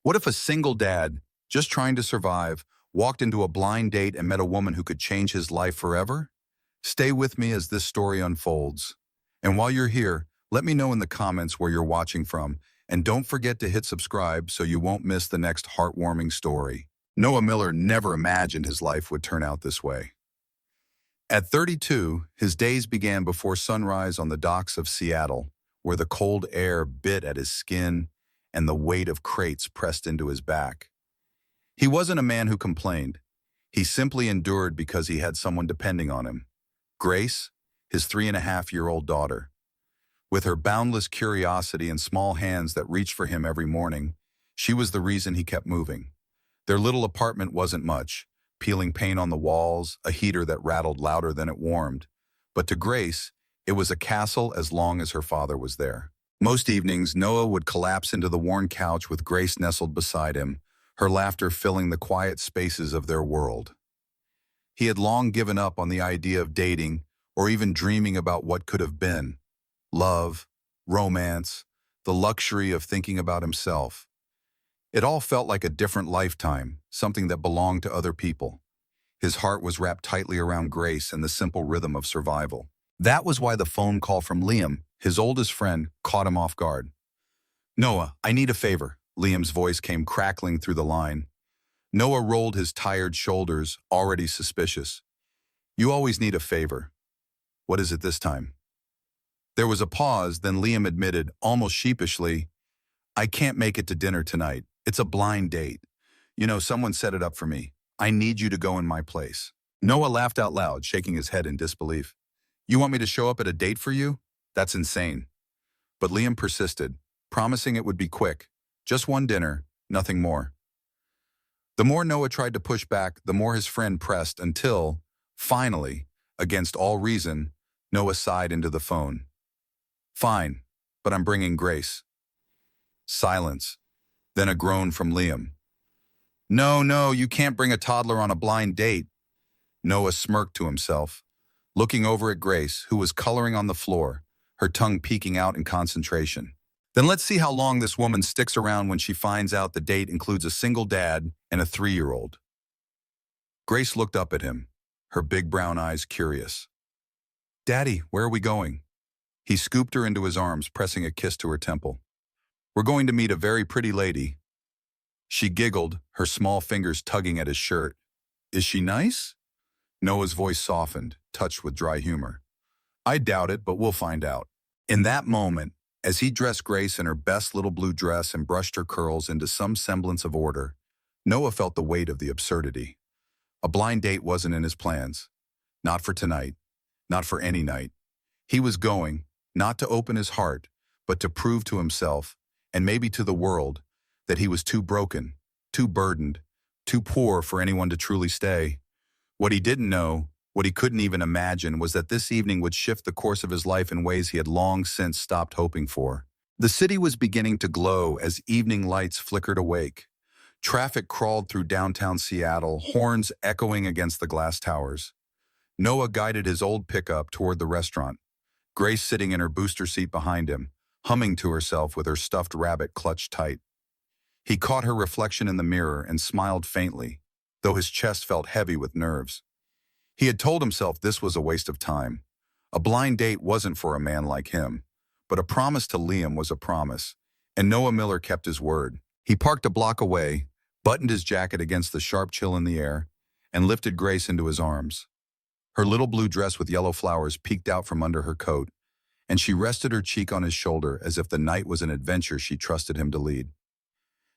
What if a single dad, just trying to survive, walked into a blind date and met a woman who could change his life forever? Stay with me as this story unfolds. And while you're here, let me know in the comments where you're watching from, and don't forget to hit subscribe so you won't miss the next heartwarming story. Noah Miller never imagined his life would turn out this way. At 32, his days began before sunrise on the docks of Seattle, where the cold air bit at his skin and the weight of crates pressed into his back. He wasn't a man who complained. He simply endured because he had someone depending on him. Grace, his 3.5-year-old daughter. With her boundless curiosity and small hands that reached for him every morning, she was the reason he kept moving. Their little apartment wasn't much, peeling paint on the walls, a heater that rattled louder than it warmed. But to Grace, it was a castle as long as her father was there. Most evenings, Noah would collapse into the worn couch with Grace nestled beside him, her laughter filling the quiet spaces of their world. He had long given up on the idea of dating or even dreaming about what could have been. Love, romance, the luxury of thinking about himself. It all felt like a different lifetime, something that belonged to other people. His heart was wrapped tightly around Grace and the simple rhythm of survival. That was why the phone call from Liam, his oldest friend, caught him off guard. "Noah, I need a favor." Liam's voice came crackling through the line. Noah rolled his tired shoulders, already suspicious. "You always need a favor. What is it this time?" There was a pause, then Liam admitted, almost sheepishly, "I can't make it to dinner tonight. It's a blind date. Someone set it up for me. I need you to go in my place." Noah laughed out loud, shaking his head in disbelief. "You want me to show up at a date for you? That's insane." But Liam persisted, promising it would be quick. Just one dinner, nothing more. The more Noah tried to push back, the more his friend pressed until, finally, against all reason, Noah sighed into the phone. "Fine, but I'm bringing Grace." Silence, then a groan from Liam. No, you can't bring a toddler on a blind date." Noah smirked to himself, looking over at Grace, who was coloring on the floor, her tongue peeking out in concentration. "Then let's see how long this woman sticks around when she finds out the date includes a single dad and a 3-year-old. Grace looked up at him, her big brown eyes curious. "Daddy, where are we going?" He scooped her into his arms, pressing a kiss to her temple. "We're going to meet a very pretty lady." She giggled, her small fingers tugging at his shirt. "Is she nice?" Noah's voice softened, touched with dry humor. "I doubt it, but we'll find out." In that moment, as he dressed Grace in her best little blue dress and brushed her curls into some semblance of order, Noah felt the weight of the absurdity. A blind date wasn't in his plans. Not for tonight. Not for any night. He was going, not to open his heart, but to prove to himself, and maybe to the world, that he was too broken, too burdened, too poor for anyone to truly stay. What he didn't know, what he couldn't even imagine, was that this evening would shift the course of his life in ways he had long since stopped hoping for. The city was beginning to glow as evening lights flickered awake. Traffic crawled through downtown Seattle, horns echoing against the glass towers. Noah guided his old pickup toward the restaurant, Grace sitting in her booster seat behind him, humming to herself with her stuffed rabbit clutched tight. He caught her reflection in the mirror and smiled faintly, though his chest felt heavy with nerves. He had told himself this was a waste of time. A blind date wasn't for a man like him, but a promise to Liam was a promise, and Noah Miller kept his word. He parked a block away, buttoned his jacket against the sharp chill in the air, and lifted Grace into his arms. Her little blue dress with yellow flowers peeked out from under her coat, and she rested her cheek on his shoulder as if the night was an adventure she trusted him to lead.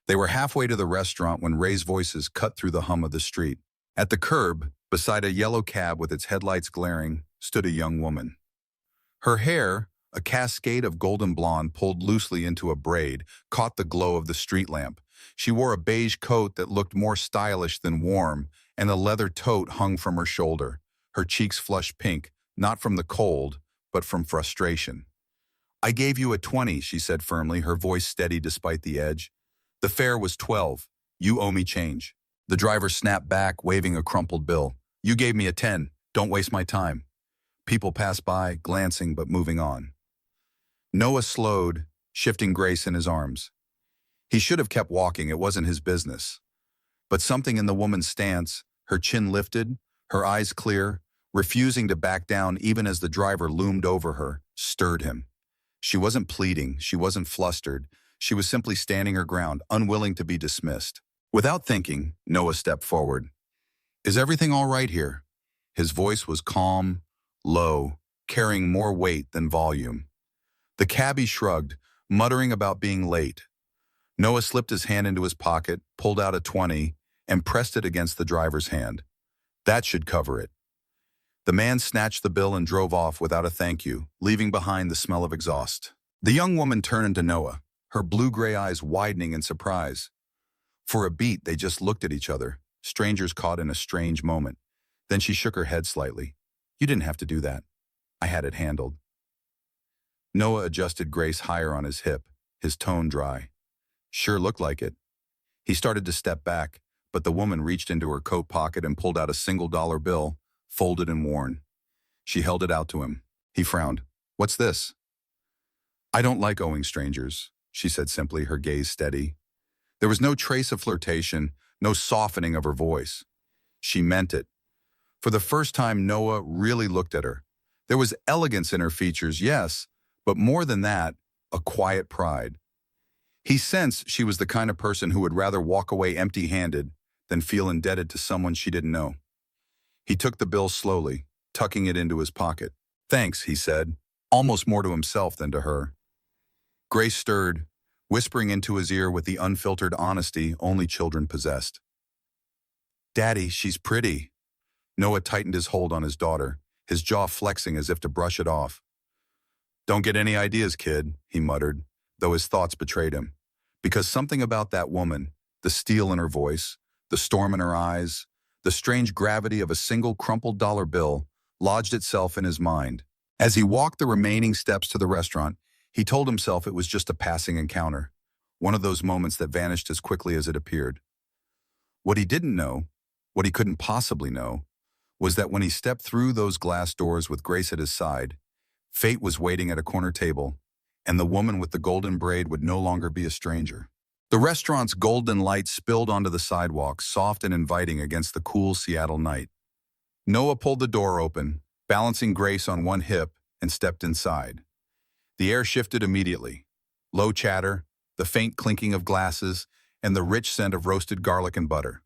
They were halfway to the restaurant when Ray's voices cut through the hum of the street. At the curb, beside a yellow cab with its headlights glaring, stood a young woman. Her hair, a cascade of golden blonde pulled loosely into a braid, caught the glow of the street lamp. She wore a beige coat that looked more stylish than warm, and a leather tote hung from her shoulder, her cheeks flushed pink, not from the cold, but from frustration. "I gave you a 20, she said firmly, her voice steady despite the edge. "The fare was 12. You owe me change." The driver snapped back, waving a crumpled bill. "You gave me a 10. Don't waste my time." People passed by, glancing but moving on. Noah slowed, shifting Grace in his arms. He should have kept walking, it wasn't his business. But something in the woman's stance, her chin lifted, her eyes clear, refusing to back down even as the driver loomed over her, stirred him. She wasn't pleading, she wasn't flustered, she was simply standing her ground, unwilling to be dismissed. Without thinking, Noah stepped forward. "Is everything all right here?" His voice was calm, low, carrying more weight than volume. The cabbie shrugged, muttering about being late. Noah slipped his hand into his pocket, pulled out a 20, and pressed it against the driver's hand. That should cover it. The man snatched the bill and drove off without a thank you, leaving behind the smell of exhaust. The young woman turned to Noah, her blue-gray eyes widening in surprise. For a beat, they just looked at each other, strangers caught in a strange moment. Then she shook her head slightly. "You didn't have to do that. I had it handled." Noah adjusted Grace higher on his hip, his tone dry. "Sure looked like it." He started to step back, but the woman reached into her coat pocket and pulled out a $1 bill, folded and worn. She held it out to him. He frowned. "What's this?" "I don't like owing strangers," she said simply, her gaze steady. There was no trace of flirtation, no softening of her voice. She meant it. For the first time, Noah really looked at her. There was elegance in her features, yes, but more than that, a quiet pride. He sensed she was the kind of person who would rather walk away empty-handed than feel indebted to someone she didn't know. He took the bill slowly, tucking it into his pocket. "Thanks," he said, almost more to himself than to her. Grace stirred, whispering into his ear with the unfiltered honesty only children possessed. "Daddy, she's pretty." Noah tightened his hold on his daughter, his jaw flexing as if to brush it off. "Don't get any ideas, kid," he muttered, though his thoughts betrayed him. Because something about that woman, the steel in her voice, the storm in her eyes, the strange gravity of a single crumpled dollar bill, lodged itself in his mind. As he walked the remaining steps to the restaurant, he told himself it was just a passing encounter, one of those moments that vanished as quickly as it appeared. What he didn't know, what he couldn't possibly know, was that when he stepped through those glass doors with Grace at his side, fate was waiting at a corner table, and the woman with the golden braid would no longer be a stranger. The restaurant's golden light spilled onto the sidewalk, soft and inviting against the cool Seattle night. Noah pulled the door open, balancing Grace on one hip, and stepped inside. The air shifted immediately. Low chatter, the faint clinking of glasses, and the rich scent of roasted garlic and butter.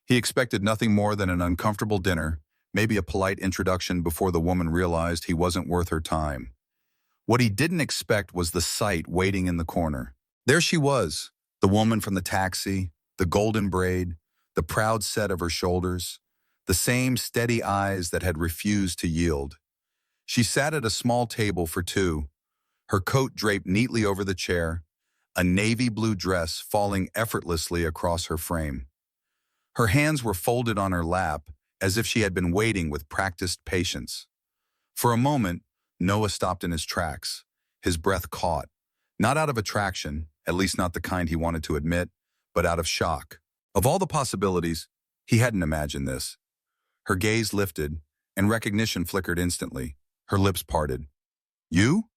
He expected nothing more than an uncomfortable dinner, maybe a polite introduction before the woman realized he wasn't worth her time. What he didn't expect was the sight waiting in the corner. There she was, the woman from the taxi, the golden braid, the proud set of her shoulders, the same steady eyes that had refused to yield. She sat at a small table for two, her coat draped neatly over the chair, a navy blue dress falling effortlessly across her frame. Her hands were folded on her lap, as if she had been waiting with practiced patience. For a moment, Noah stopped in his tracks, his breath caught, not out of attraction, at least not the kind he wanted to admit, but out of shock. Of all the possibilities, he hadn't imagined this. Her gaze lifted, and recognition flickered instantly. Her lips parted. "You?"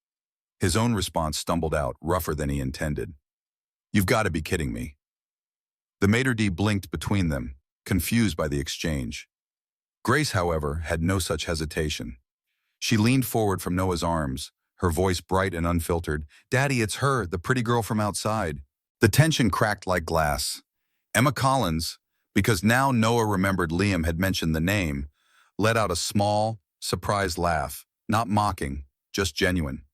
His own response stumbled out, rougher than he intended. "You've got to be kidding me." The maitre d' blinked between them, confused by the exchange. Grace, however, had no such hesitation. She leaned forward from Noah's arms, her voice bright and unfiltered. "Daddy, it's her, the pretty girl from outside." The tension cracked like glass. Emma Collins, because now Noah remembered Liam had mentioned the name, let out a small, surprised laugh, not mocking, just genuine.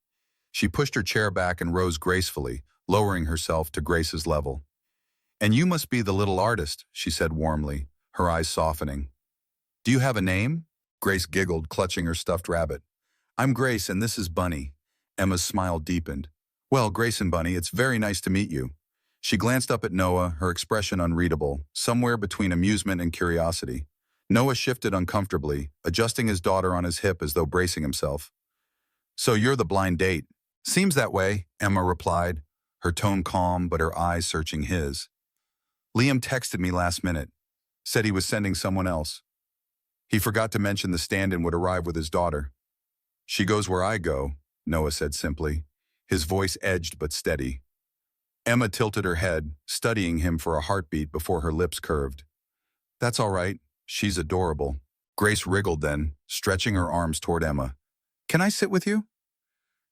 She pushed her chair back and rose gracefully, lowering herself to Grace's level. "And you must be the little artist," she said warmly, her eyes softening. "Do you have a name?" Grace giggled, clutching her stuffed rabbit. "I'm Grace, and this is Bunny." Emma's smile deepened. "Well, Grace and Bunny, it's very nice to meet you." She glanced up at Noah, her expression unreadable, somewhere between amusement and curiosity. Noah shifted uncomfortably, adjusting his daughter on his hip as though bracing himself. "So you're the blind date." "Seems that way," Emma replied, her tone calm but her eyes searching his. "Liam texted me last minute. Said he was sending someone else. He forgot to mention the stand-in would arrive with his daughter." "She goes where I go," Noah said simply, his voice edged but steady. Emma tilted her head, studying him for a heartbeat before her lips curved. That's all right. She's adorable. Grace wriggled then, stretching her arms toward Emma. Can I sit with you?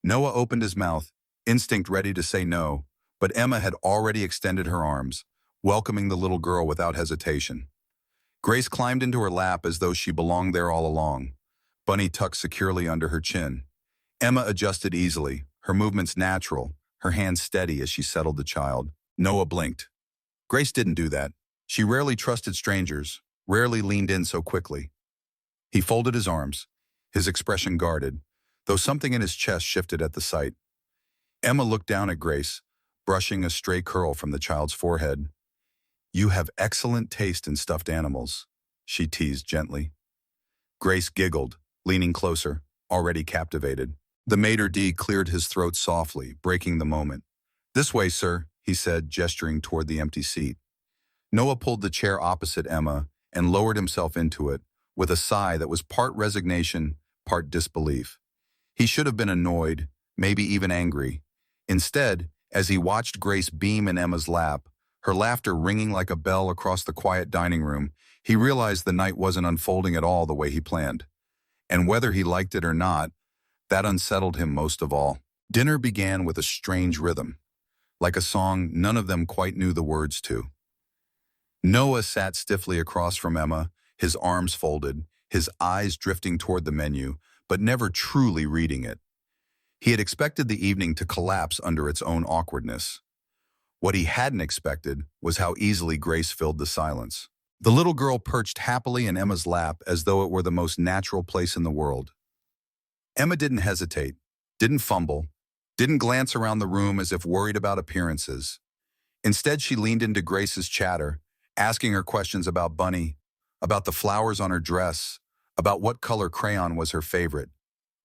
Noah opened his mouth, instinct ready to say no, but Emma had already extended her arms, welcoming the little girl without hesitation. Grace climbed into her lap as though she belonged there all along, Bunny tucked securely under her chin. Emma adjusted easily, her movements natural, her hands steady as she settled the child. Noah blinked. Grace didn't do that. She rarely trusted strangers, rarely leaned in so quickly. He folded his arms, his expression guarded, though something in his chest shifted at the sight. Emma looked down at Grace, brushing a stray curl from the child's forehead. You have excellent taste in stuffed animals, she teased gently. Grace giggled, leaning closer, already captivated. The maitre d' cleared his throat softly, breaking the moment. This way, sir, he said, gesturing toward the empty seat. Noah pulled the chair opposite Emma and lowered himself into it, with a sigh that was part resignation, part disbelief. He should have been annoyed, maybe even angry. Instead, as he watched Grace beam in Emma's lap, her laughter ringing like a bell across the quiet dining room, he realized the night wasn't unfolding at all the way he planned. And whether he liked it or not, that unsettled him most of all. Dinner began with a strange rhythm, like a song none of them quite knew the words to. Noah sat stiffly across from Emma, his arms folded, his eyes drifting toward the menu, but never truly reading it. He had expected the evening to collapse under its own awkwardness. What he hadn't expected was how easily Grace filled the silence. The little girl perched happily in Emma's lap as though it were the most natural place in the world. Emma didn't hesitate, didn't fumble, didn't glance around the room as if worried about appearances. Instead, she leaned into Grace's chatter, asking her questions about Bunny, about the flowers on her dress, about what color crayon was her favorite.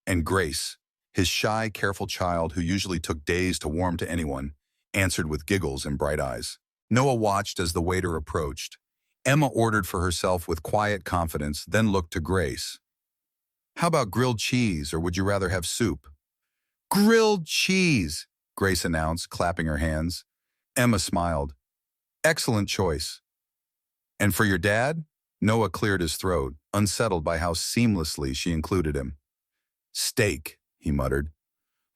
And Grace, his shy, careful child who usually took days to warm to anyone, answered with giggles and bright eyes. Noah watched as the waiter approached. Emma ordered for herself with quiet confidence, then looked to Grace. How about grilled cheese, or would you rather have soup? Grilled cheese, Grace announced, clapping her hands. Emma smiled. Excellent choice. And for your dad? Noah cleared his throat, unsettled by how seamlessly she included him. Steak, he muttered.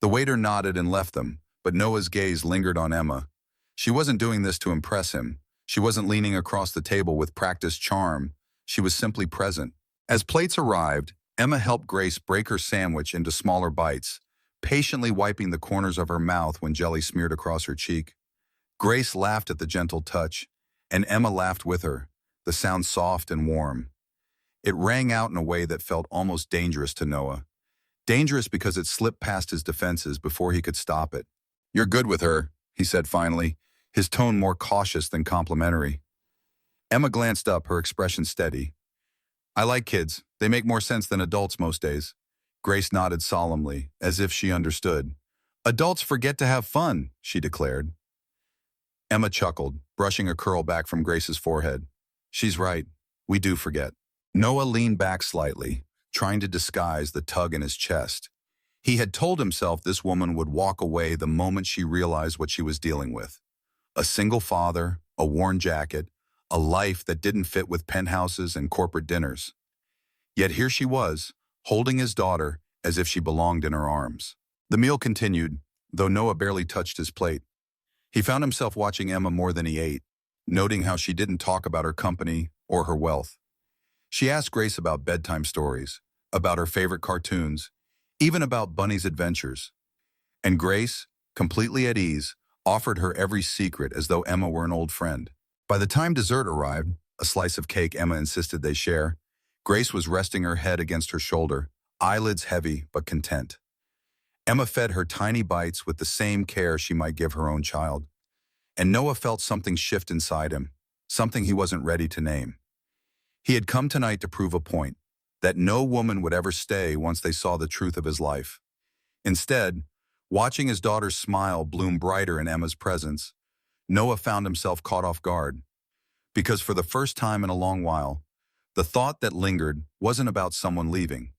The waiter nodded and left them, but Noah's gaze lingered on Emma. She wasn't doing this to impress him. She wasn't leaning across the table with practiced charm. She was simply present. As plates arrived, Emma helped Grace break her sandwich into smaller bites, patiently wiping the corners of her mouth when jelly smeared across her cheek. Grace laughed at the gentle touch, and Emma laughed with her, the sound soft and warm. It rang out in a way that felt almost dangerous to Noah. Dangerous because it slipped past his defenses before he could stop it. You're good with her, he said finally, his tone more cautious than complimentary. Emma glanced up, her expression steady. I like kids. They make more sense than adults most days. Grace nodded solemnly, as if she understood. Adults forget to have fun, she declared. Emma chuckled, brushing a curl back from Grace's forehead. She's right. We do forget. Noah leaned back slightly, trying to disguise the tug in his chest. He had told himself this woman would walk away the moment she realized what she was dealing with. A single father, a worn jacket, a life that didn't fit with penthouses and corporate dinners. Yet here she was, holding his daughter as if she belonged in her arms. The meal continued, though Noah barely touched his plate. He found himself watching Emma more than he ate, noting how she didn't talk about her company or her wealth. She asked Grace about bedtime stories, about her favorite cartoons, even about Bunny's adventures. And Grace, completely at ease, offered her every secret as though Emma were an old friend. By the time dessert arrived, a slice of cake Emma insisted they share, Grace was resting her head against her shoulder, eyelids heavy but content. Emma fed her tiny bites with the same care she might give her own child. And Noah felt something shift inside him, something he wasn't ready to name. He had come tonight to prove a point, that no woman would ever stay once they saw the truth of his life. Instead, watching his daughter's smile bloom brighter in Emma's presence, Noah found himself caught off guard. Because for the first time in a long while, the thought that lingered wasn't about someone leaving.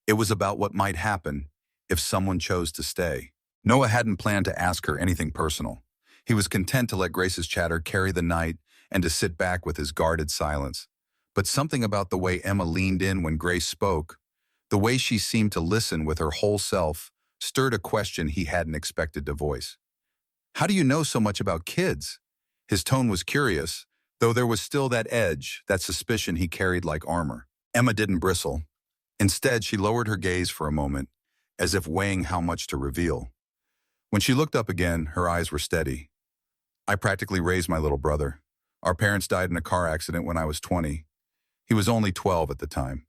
It was about what might happen if someone chose to stay. Noah hadn't planned to ask her anything personal. He was content to let Grace's chatter carry the night and to sit back with his guarded silence. But something about the way Emma leaned in when Grace spoke, the way she seemed to listen with her whole self, stirred a question he hadn't expected to voice. "How do you know so much about kids?" His tone was curious, though there was still that edge, that suspicion he carried like armor. Emma didn't bristle. Instead, she lowered her gaze for a moment, as if weighing how much to reveal. When she looked up again, her eyes were steady. "I practically raised my little brother. Our parents died in a car accident when I was 20. He was only 12 at the time."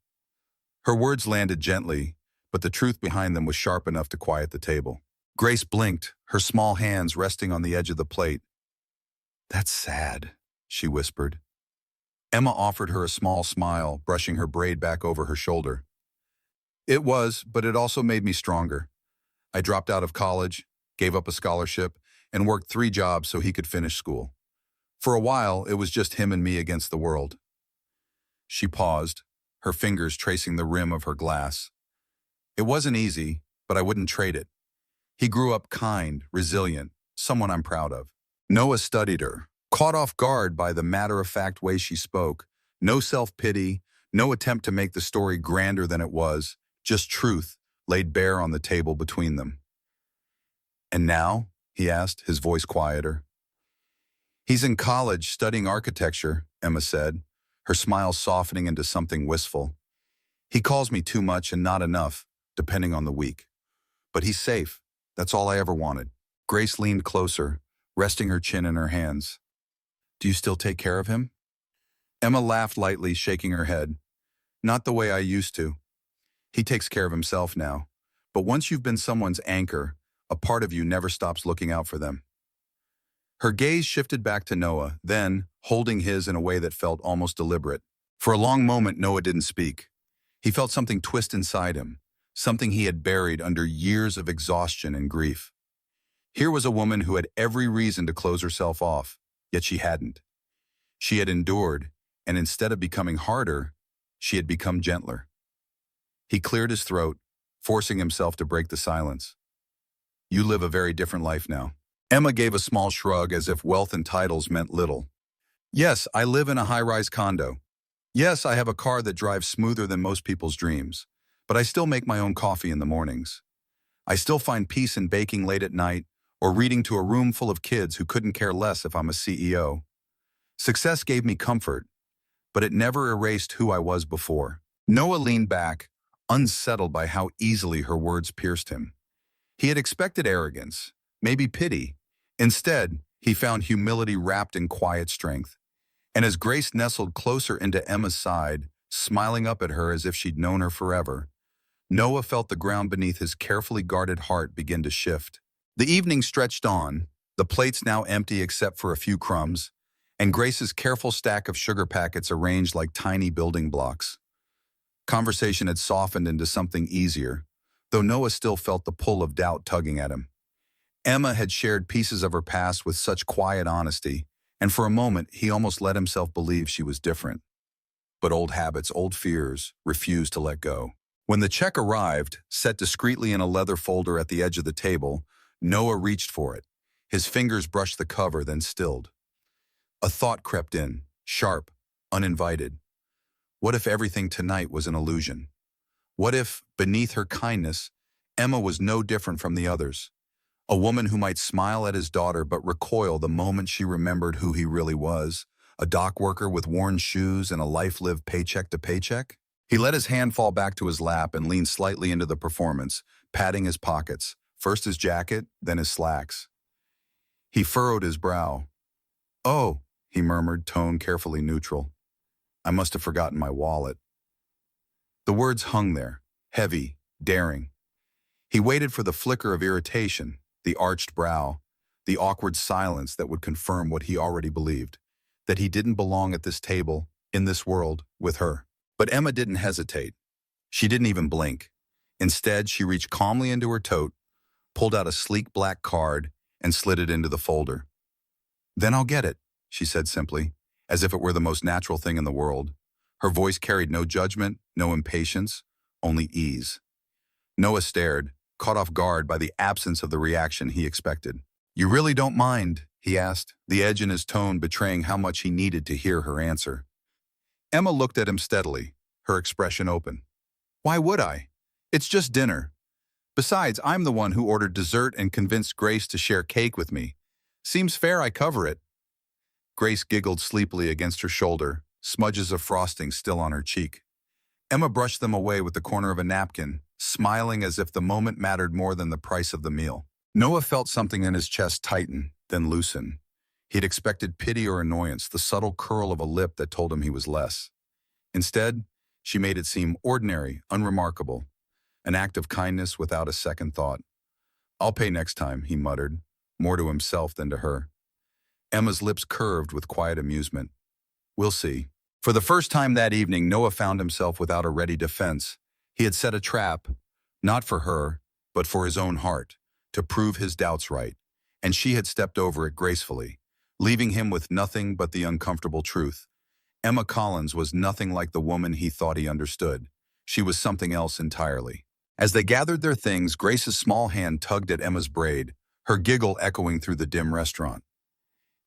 Her words landed gently, but the truth behind them was sharp enough to quiet the table. Grace blinked, her small hands resting on the edge of the plate. "That's sad," she whispered. Emma offered her a small smile, brushing her braid back over her shoulder. "It was, but it also made me stronger. I dropped out of college, gave up a scholarship, and worked 3 jobs so he could finish school. For a while, it was just him and me against the world." She paused, her fingers tracing the rim of her glass. "It wasn't easy, but I wouldn't trade it. He grew up kind, resilient, someone I'm proud of." Noah studied her, caught off guard by the matter-of-fact way she spoke. No self-pity, no attempt to make the story grander than it was, just truth laid bare on the table between them. "And now?" he asked, his voice quieter. "He's in college studying architecture," Emma said, her smile softening into something wistful. "He calls me too much and not enough, depending on the week. But he's safe. That's all I ever wanted." Grace leaned closer, resting her chin in her hands. "Do you still take care of him?" Emma laughed lightly, shaking her head. "Not the way I used to. He takes care of himself now. But once you've been someone's anchor, a part of you never stops looking out for them." Her gaze shifted back to Noah, then, holding his in a way that felt almost deliberate. For a long moment, Noah didn't speak. He felt something twist inside him, something he had buried under years of exhaustion and grief. Here was a woman who had every reason to close herself off, yet she hadn't. She had endured, and instead of becoming harder, she had become gentler. He cleared his throat, forcing himself to break the silence. "You live a very different life now." Emma gave a small shrug as if wealth and titles meant little. "Yes, I live in a high-rise condo. Yes, I have a car that drives smoother than most people's dreams. But I still make my own coffee in the mornings. I still find peace in baking late at night or reading to a room full of kids who couldn't care less if I'm a CEO. Success gave me comfort, but it never erased who I was before." Noah leaned back, unsettled by how easily her words pierced him. He had expected arrogance, maybe pity. Instead, he found humility wrapped in quiet strength. And as Grace nestled closer into Emma's side, smiling up at her as if she'd known her forever, Noah felt the ground beneath his carefully guarded heart begin to shift. The evening stretched on, the plates now empty except for a few crumbs, and Grace's careful stack of sugar packets arranged like tiny building blocks. Conversation had softened into something easier, though Noah still felt the pull of doubt tugging at him. Emma had shared pieces of her past with such quiet honesty, and for a moment he almost let himself believe she was different. But old habits, old fears, refused to let go. When the check arrived, set discreetly in a leather folder at the edge of the table, Noah reached for it. His fingers brushed the cover, then stilled. A thought crept in, sharp, uninvited. What if everything tonight was an illusion? What if, beneath her kindness, Emma was no different from the others? A woman who might smile at his daughter but recoil the moment she remembered who he really was, a dock worker with worn shoes and a life lived paycheck to paycheck? He let his hand fall back to his lap and leaned slightly into the performance, patting his pockets, first his jacket, then his slacks. He furrowed his brow. "Oh," he murmured, tone carefully neutral. "I must have forgotten my wallet." The words hung there, heavy, daring. He waited for the flicker of irritation, the arched brow, the awkward silence that would confirm what he already believed, that he didn't belong at this table, in this world, with her. But Emma didn't hesitate. She didn't even blink. Instead, she reached calmly into her tote, pulled out a sleek black card, and slid it into the folder. "Then I'll get it," she said simply, as if it were the most natural thing in the world. Her voice carried no judgment, no impatience, only ease. Noah stared, caught off guard by the absence of the reaction he expected. "You really don't mind?" he asked, the edge in his tone betraying how much he needed to hear her answer. Emma looked at him steadily, her expression open. Why would I? It's just dinner. Besides, I'm the one who ordered dessert and convinced Grace to share cake with me. Seems fair I cover it. Grace giggled sleepily against her shoulder, smudges of frosting still on her cheek. Emma brushed them away with the corner of a napkin, smiling as if the moment mattered more than the price of the meal. Noah felt something in his chest tighten, then loosen. He'd expected pity or annoyance, the subtle curl of a lip that told him he was less. Instead, she made it seem ordinary, unremarkable, an act of kindness without a second thought. I'll pay next time, he muttered, more to himself than to her. Emma's lips curved with quiet amusement. We'll see. For the first time that evening, Noah found himself without a ready defense. He had set a trap, not for her, but for his own heart, to prove his doubts right, and she had stepped over it gracefully, leaving him with nothing but the uncomfortable truth. Emma Collins was nothing like the woman he thought he understood. She was something else entirely. As they gathered their things, Grace's small hand tugged at Emma's braid, her giggle echoing through the dim restaurant.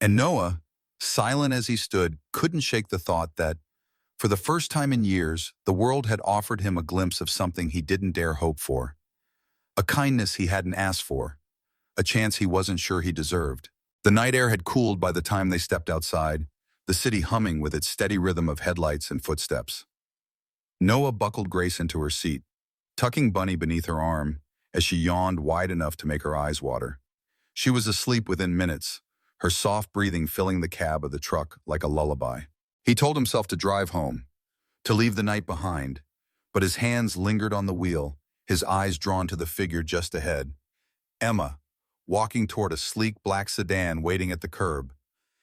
And Noah, silent as he stood, couldn't shake the thought that, for the first time in years, the world had offered him a glimpse of something he didn't dare hope for. A kindness he hadn't asked for. A chance he wasn't sure he deserved. The night air had cooled by the time they stepped outside, the city humming with its steady rhythm of headlights and footsteps. Noah buckled Grace into her seat, tucking Bunny beneath her arm as she yawned wide enough to make her eyes water. She was asleep within minutes, her soft breathing filling the cab of the truck like a lullaby. He told himself to drive home, to leave the night behind, but his hands lingered on the wheel, his eyes drawn to the figure just ahead. Emma, walking toward a sleek black sedan waiting at the curb.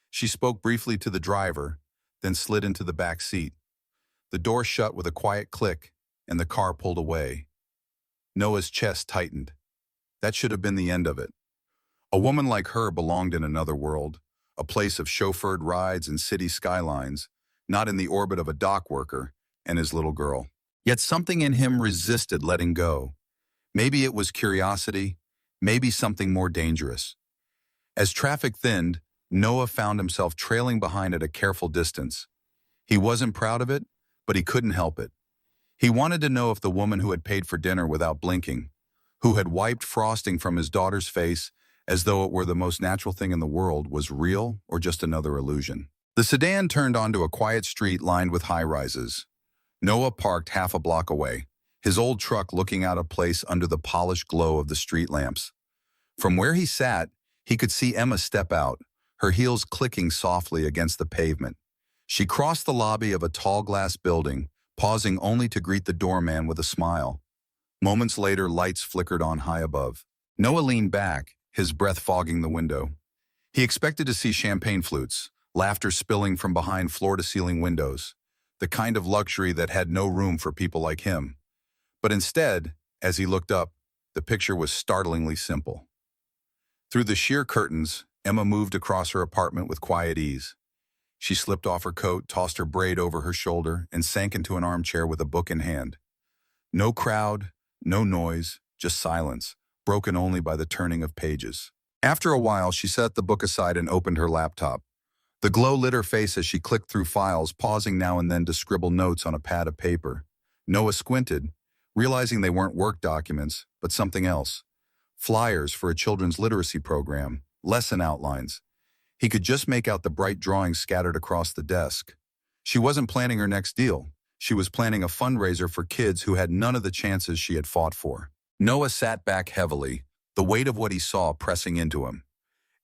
She spoke briefly to the driver, then slid into the back seat. The door shut with a quiet click, and the car pulled away. Noah's chest tightened. That should have been the end of it. A woman like her belonged in another world, a place of chauffeured rides and city skylines, not in the orbit of a dock worker and his little girl. Yet something in him resisted letting go. Maybe it was curiosity, maybe something more dangerous. As traffic thinned, Noah found himself trailing behind at a careful distance. He wasn't proud of it, but he couldn't help it. He wanted to know if the woman who had paid for dinner without blinking, who had wiped frosting from his daughter's face as though it were the most natural thing in the world, was real or just another illusion. The sedan turned onto a quiet street lined with high-rises. Noah parked half a block away, his old truck looking out of place under the polished glow of the street lamps. From where he sat, he could see Emma step out, her heels clicking softly against the pavement. She crossed the lobby of a tall glass building, pausing only to greet the doorman with a smile. Moments later, lights flickered on high above. Noah leaned back, his breath fogging the window. He expected to see champagne flutes, laughter spilling from behind floor-to-ceiling windows, the kind of luxury that had no room for people like him. But instead, as he looked up, the picture was startlingly simple. Through the sheer curtains, Emma moved across her apartment with quiet ease. She slipped off her coat, tossed her braid over her shoulder, and sank into an armchair with a book in hand. No crowd, no noise, just silence, broken only by the turning of pages. After a while, she set the book aside and opened her laptop. The glow lit her face as she clicked through files, pausing now and then to scribble notes on a pad of paper. Noah squinted, realizing they weren't work documents, but something else. Flyers for a children's literacy program, lesson outlines. He could just make out the bright drawings scattered across the desk. She wasn't planning her next deal. She was planning a fundraiser for kids who had none of the chances she had fought for. Noah sat back heavily, the weight of what he saw pressing into him.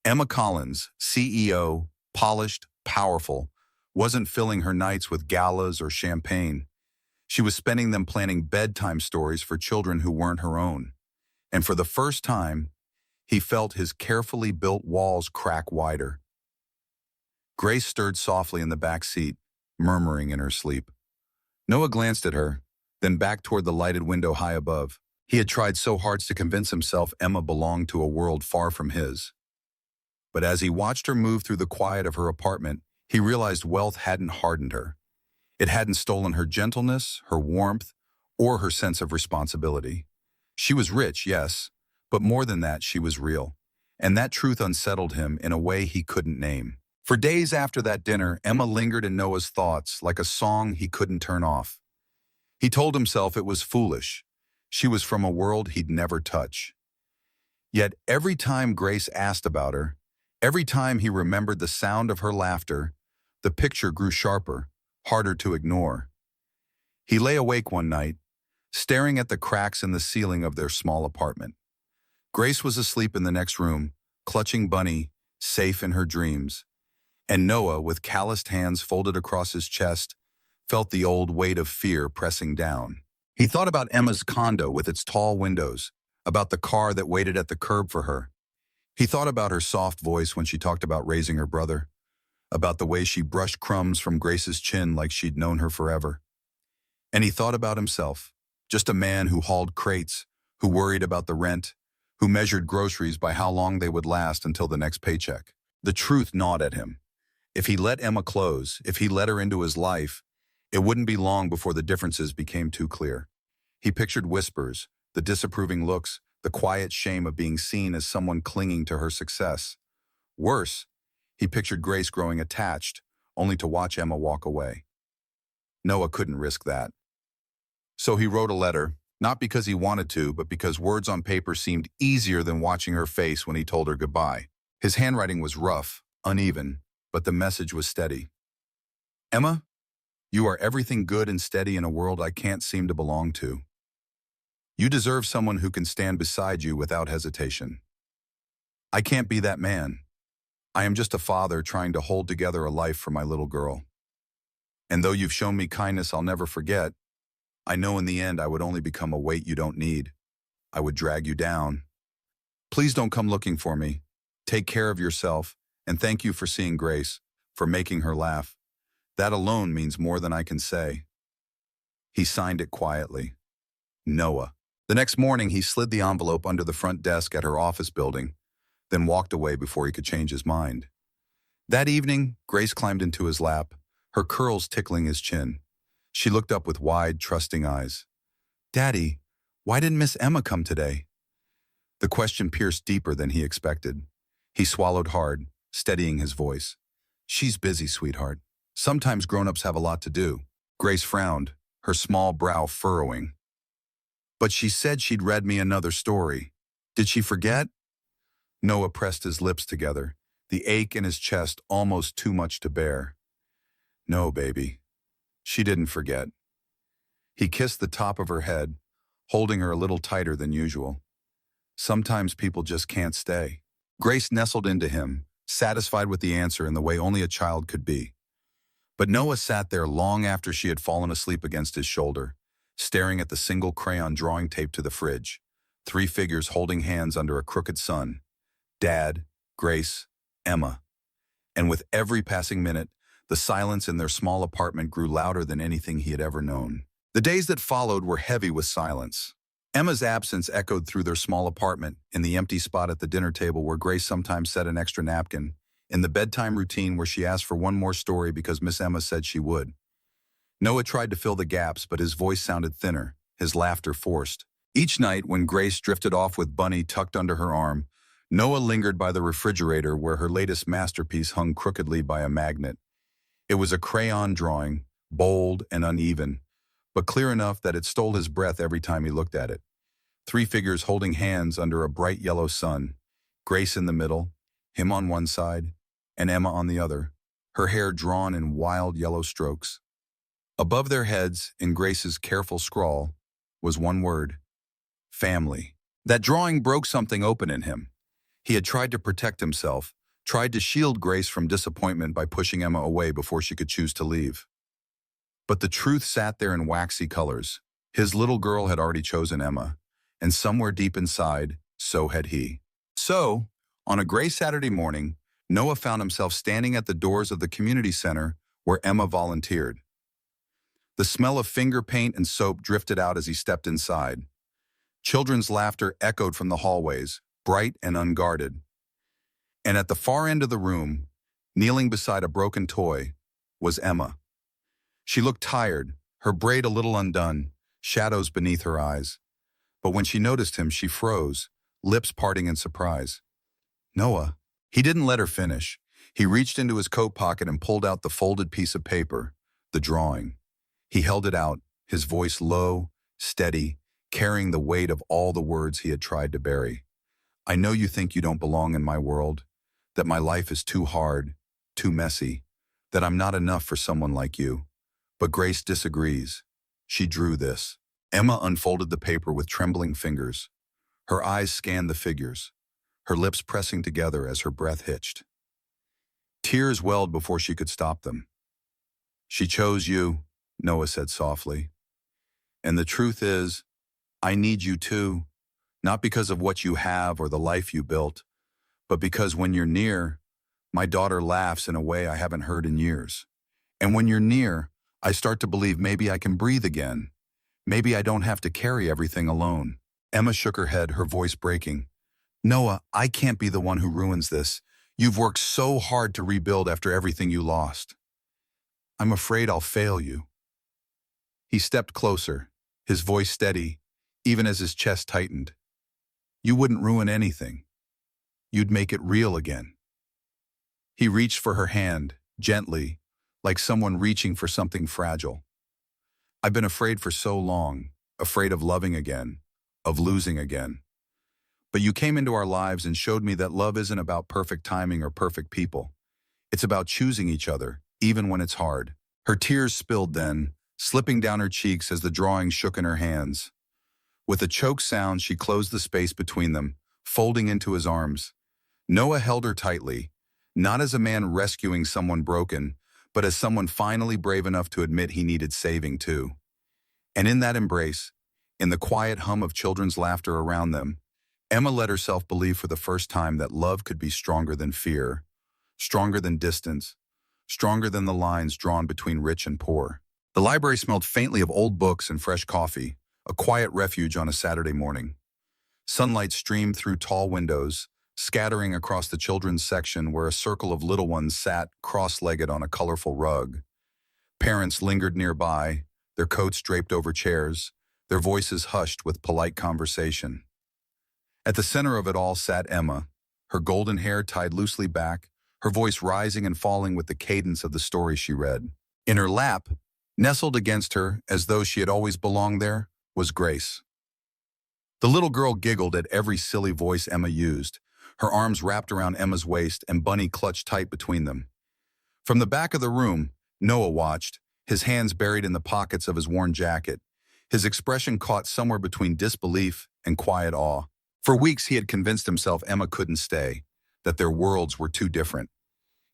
Emma Collins, CEO, polished, powerful, wasn't filling her nights with galas or champagne. She was spending them planning bedtime stories for children who weren't her own. And for the first time, he felt his carefully built walls crack wider. Grace stirred softly in the back seat, murmuring in her sleep. Noah glanced at her, then back toward the lighted window high above. He had tried so hard to convince himself Emma belonged to a world far from his. But as he watched her move through the quiet of her apartment, he realized wealth hadn't hardened her. It hadn't stolen her gentleness, her warmth, or her sense of responsibility. She was rich, yes, but more than that, she was real. And that truth unsettled him in a way he couldn't name. For days after that dinner, Emma lingered in Noah's thoughts like a song he couldn't turn off. He told himself it was foolish. She was from a world he'd never touch. Yet every time Grace asked about her, every time he remembered the sound of her laughter, the picture grew sharper, harder to ignore. He lay awake one night, staring at the cracks in the ceiling of their small apartment. Grace was asleep in the next room, clutching Bunny, safe in her dreams. And Noah, with calloused hands folded across his chest, felt the old weight of fear pressing down. He thought about Emma's condo with its tall windows, about the car that waited at the curb for her. He thought about her soft voice when she talked about raising her brother, about the way she brushed crumbs from Grace's chin like she'd known her forever. And he thought about himself, just a man who hauled crates, who worried about the rent, who measured groceries by how long they would last until the next paycheck. The truth gnawed at him. If he let Emma close, if he let her into his life, it wouldn't be long before the differences became too clear. He pictured whispers, the disapproving looks, the quiet shame of being seen as someone clinging to her success. Worse, he pictured Grace growing attached, only to watch Emma walk away. Noah couldn't risk that. So he wrote a letter, not because he wanted to, but because words on paper seemed easier than watching her face when he told her goodbye. His handwriting was rough, uneven, but the message was steady. Emma, you are everything good and steady in a world I can't seem to belong to. You deserve someone who can stand beside you without hesitation. I can't be that man. I am just a father trying to hold together a life for my little girl. And though you've shown me kindness I'll never forget, I know in the end I would only become a weight you don't need. I would drag you down. Please don't come looking for me. Take care of yourself, and thank you for seeing Grace, for making her laugh. That alone means more than I can say. He signed it quietly. Noah. The next morning, he slid the envelope under the front desk at her office building, then walked away before he could change his mind. That evening, Grace climbed into his lap, her curls tickling his chin. She looked up with wide, trusting eyes. Daddy, why didn't Miss Emma come today? The question pierced deeper than he expected. He swallowed hard, steadying his voice. She's busy, sweetheart. Sometimes grown-ups have a lot to do. Grace frowned, her small brow furrowing. But she said she'd read me another story. Did she forget? Noah pressed his lips together, the ache in his chest almost too much to bear. No, baby. She didn't forget. He kissed the top of her head, holding her a little tighter than usual. Sometimes people just can't stay. Grace nestled into him, satisfied with the answer in the way only a child could be. But Noah sat there long after she had fallen asleep against his shoulder, staring at the single crayon drawing taped to the fridge, 3 figures holding hands under a crooked sun. Dad, Grace, Emma. And with every passing minute, the silence in their small apartment grew louder than anything he had ever known. The days that followed were heavy with silence. Emma's absence echoed through their small apartment, in the empty spot at the dinner table where Grace sometimes set an extra napkin, in the bedtime routine where she asked for one more story because Miss Emma said she would. Noah tried to fill the gaps, but his voice sounded thinner, his laughter forced. Each night, when Grace drifted off with Bunny tucked under her arm, Noah lingered by the refrigerator where her latest masterpiece hung crookedly by a magnet. It was a crayon drawing, bold and uneven, but clear enough that it stole his breath every time he looked at it. 3 figures holding hands under a bright yellow sun, Grace in the middle, him on one side, and Emma on the other, her hair drawn in wild yellow strokes. Above their heads, in Grace's careful scrawl, was one word: family. That drawing broke something open in him. He had tried to protect himself, tried to shield Grace from disappointment by pushing Emma away before she could choose to leave. But the truth sat there in waxy colors. His little girl had already chosen Emma, and somewhere deep inside, so had he. So, on a gray Saturday morning, Noah found himself standing at the doors of the community center where Emma volunteered. The smell of finger paint and soap drifted out as he stepped inside. Children's laughter echoed from the hallways, bright and unguarded. And at the far end of the room, kneeling beside a broken toy, was Emma. She looked tired, her braid a little undone, shadows beneath her eyes. But when she noticed him, she froze, lips parting in surprise. Noah. He didn't let her finish. He reached into his coat pocket and pulled out the folded piece of paper, the drawing. He held it out, his voice low, steady, carrying the weight of all the words he had tried to bury. I know you think you don't belong in my world, that my life is too hard, too messy, that I'm not enough for someone like you. But Grace disagrees. She drew this. Emma unfolded the paper with trembling fingers. Her eyes scanned the figures, her lips pressing together as her breath hitched. Tears welled before she could stop them. She chose you, Noah said softly. And the truth is, I need you too, not because of what you have or the life you built, but because when you're near, my daughter laughs in a way I haven't heard in years. And when you're near, I start to believe maybe I can breathe again. Maybe I don't have to carry everything alone. Emma shook her head, her voice breaking. Noah, I can't be the one who ruins this. You've worked so hard to rebuild after everything you lost. I'm afraid I'll fail you. He stepped closer, his voice steady, even as his chest tightened. You wouldn't ruin anything. You'd make it real again. He reached for her hand, gently, like someone reaching for something fragile. I've been afraid for so long, afraid of loving again, of losing again. But you came into our lives and showed me that love isn't about perfect timing or perfect people. It's about choosing each other, even when it's hard. Her tears spilled then, slipping down her cheeks as the drawing shook in her hands. With a choked sound, she closed the space between them, folding into his arms. Noah held her tightly, not as a man rescuing someone broken, but as someone finally brave enough to admit he needed saving too. And in that embrace, in the quiet hum of children's laughter around them, Emma let herself believe for the first time that love could be stronger than fear, stronger than distance, stronger than the lines drawn between rich and poor. The library smelled faintly of old books and fresh coffee, a quiet refuge on a Saturday morning. Sunlight streamed through tall windows, scattering across the children's section where a circle of little ones sat cross-legged on a colorful rug. Parents lingered nearby, their coats draped over chairs, their voices hushed with polite conversation. At the center of it all sat Emma, her golden hair tied loosely back, her voice rising and falling with the cadence of the story she read. In her lap, nestled against her as though she had always belonged there, was Grace. The little girl giggled at every silly voice Emma used, her arms wrapped around Emma's waist and Bunny clutched tight between them. From the back of the room, Noah watched, his hands buried in the pockets of his worn jacket, his expression caught somewhere between disbelief and quiet awe. For weeks he had convinced himself Emma couldn't stay, that their worlds were too different.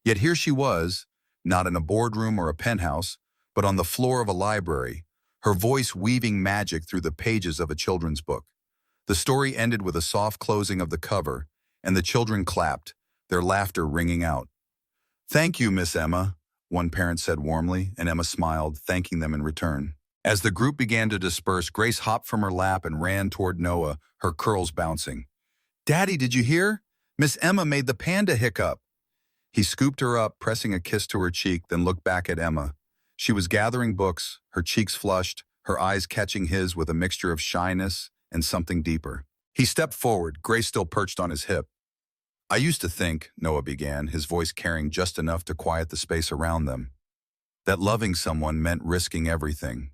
Yet here she was, not in a boardroom or a penthouse, but on the floor of a library, her voice weaving magic through the pages of a children's book. The story ended with a soft closing of the cover, and the children clapped, their laughter ringing out. "Thank you, Miss Emma," one parent said warmly, and Emma smiled, thanking them in return. As the group began to disperse, Grace hopped from her lap and ran toward Noah, her curls bouncing. "Daddy, did you hear? Miss Emma made the panda hiccup." He scooped her up, pressing a kiss to her cheek, then looked back at Emma. She was gathering books, her cheeks flushed, her eyes catching his with a mixture of shyness and something deeper. He stepped forward, Grace still perched on his hip. "I used to think," Noah began, his voice carrying just enough to quiet the space around them, "that loving someone meant risking everything,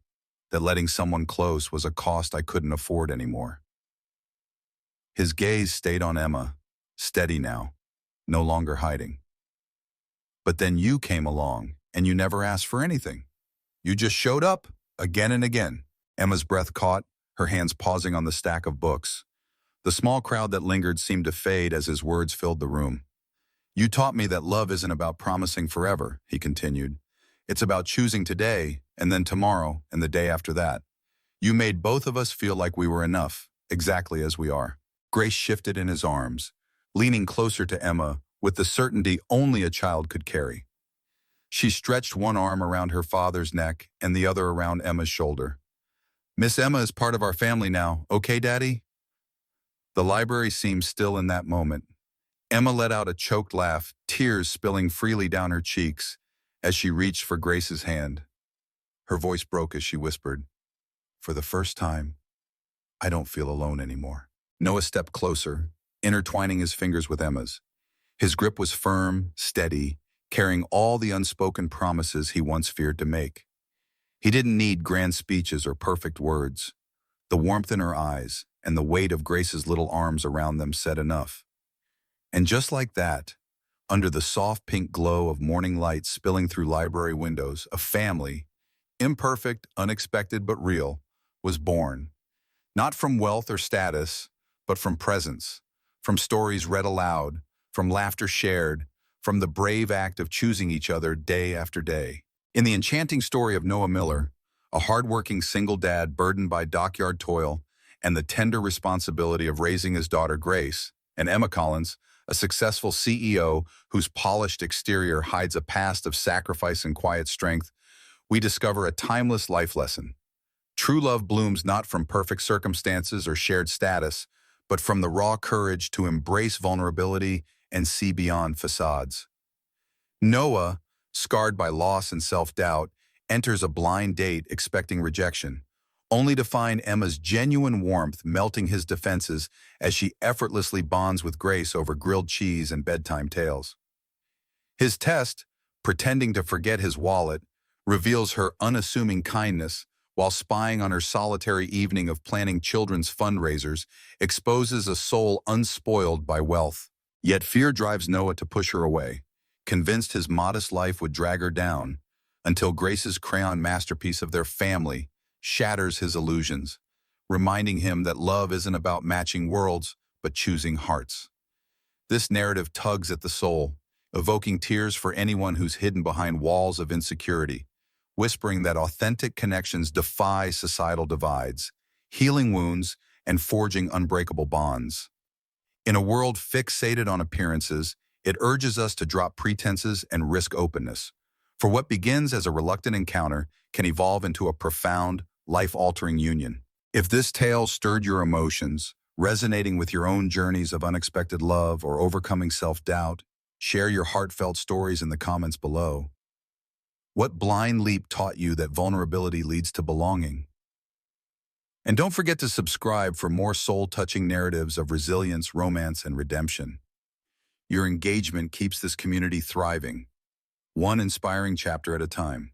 that letting someone close was a cost I couldn't afford anymore." His gaze stayed on Emma, steady now, no longer hiding. "But then you came along, and you never asked for anything. You just showed up, again and again." Emma's breath caught, her hands pausing on the stack of books. The small crowd that lingered seemed to fade as his words filled the room. "You taught me that love isn't about promising forever," he continued. "It's about choosing today, and then tomorrow, and the day after that. You made both of us feel like we were enough, exactly as we are." Grace shifted in his arms, leaning closer to Emma with the certainty only a child could carry. She stretched one arm around her father's neck and the other around Emma's shoulder. "Miss Emma is part of our family now, okay, Daddy?" The library seemed still in that moment. Emma let out a choked laugh, tears spilling freely down her cheeks as she reached for Grace's hand. Her voice broke as she whispered, "For the first time, I don't feel alone anymore." Noah stepped closer, intertwining his fingers with Emma's. His grip was firm, steady, carrying all the unspoken promises he once feared to make. He didn't need grand speeches or perfect words. The warmth in her eyes and the weight of Grace's little arms around them said enough. And just like that, under the soft pink glow of morning light spilling through library windows, a family, imperfect, unexpected but real, was born. Not from wealth or status, but from presence, from stories read aloud, from laughter shared, from the brave act of choosing each other day after day. In the enchanting story of Noah Miller, a hardworking single dad burdened by dockyard toil and the tender responsibility of raising his daughter Grace, and Emma Collins, a successful CEO whose polished exterior hides a past of sacrifice and quiet strength, we discover a timeless life lesson. True love blooms not from perfect circumstances or shared status, but from the raw courage to embrace vulnerability and see beyond facades. Noah, scarred by loss and self-doubt, enters a blind date expecting rejection, only to find Emma's genuine warmth melting his defenses as she effortlessly bonds with Grace over grilled cheese and bedtime tales. His test, pretending to forget his wallet, reveals her unassuming kindness, while spying on her solitary evening of planning children's fundraisers exposes a soul unspoiled by wealth. Yet fear drives Noah to push her away, convinced his modest life would drag her down, until Grace's crayon masterpiece of their family shatters his illusions, reminding him that love isn't about matching worlds, but choosing hearts. This narrative tugs at the soul, evoking tears for anyone who's hidden behind walls of insecurity, whispering that authentic connections defy societal divides, healing wounds, and forging unbreakable bonds. In a world fixated on appearances, it urges us to drop pretenses and risk openness. For what begins as a reluctant encounter can evolve into a profound, life-altering union. If this tale stirred your emotions, resonating with your own journeys of unexpected love or overcoming self-doubt, share your heartfelt stories in the comments below. What blind leap taught you that vulnerability leads to belonging? And don't forget to subscribe for more soul-touching narratives of resilience, romance, and redemption. Your engagement keeps this community thriving, one inspiring chapter at a time.